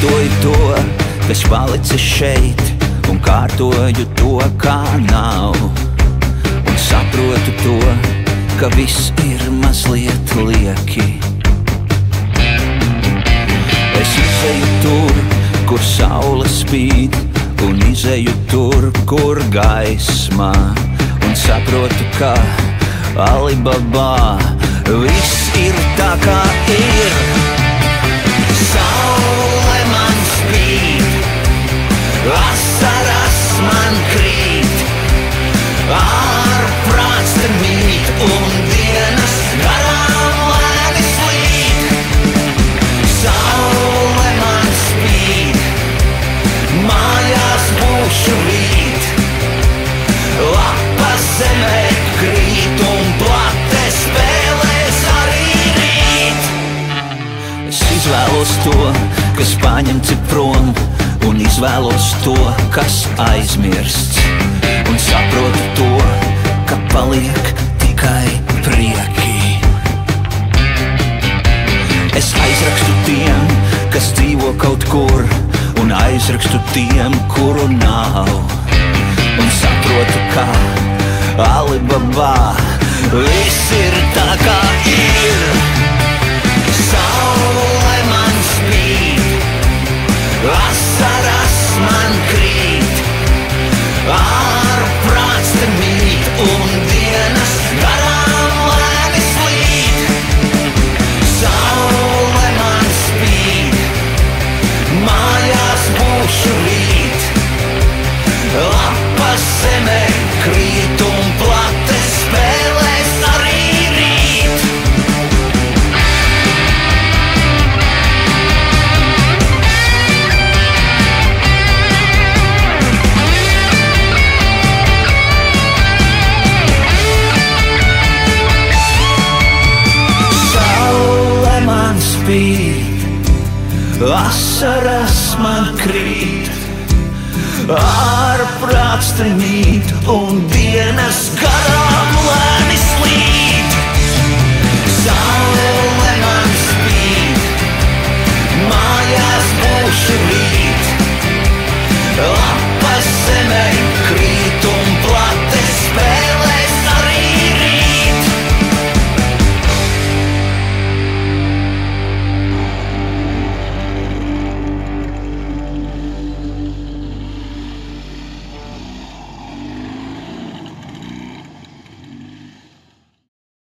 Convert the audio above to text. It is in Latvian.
Lietoju to, kas palicis šeit, un kārtoju to, kā nav. Un saprotu to, ka viss ir mazliet lieki. Es izeju tur, kur saule spīd, un izeju tur, kur gaisma. Un saprotu, ka Alibabā viss ir tā, kā ir. Saule man spīd, asaras man krīt, ārprāts te mīt, un dienas garām lēni slīd. Saule man spīd, mājās būšu rīt, lapas zemē krīt, un plate spēlēs arī rīt. Es izvēlos to, kas paņemts prom, un izvēlos to, kas aizmirsts. Un saprotu to, ka paliek tikai prieki. Es aizrakstu tiem, kas dzīvo kaut kur, un aizrakstu tiem, kuru nav. Un saprotu, ka Alibabā viss ir tā, kā ir. Saule man spīd, asaras man krīt, ārprāts te mīt, un dienas garām lēni slīd. Saule man spīd, mājās būšu rīt, lapas zemē krīt, un plate spēlēs arī rīt. Saule man spīd, asaras man krīt, ārprāts te mīt, un dienas garām lēni slīd.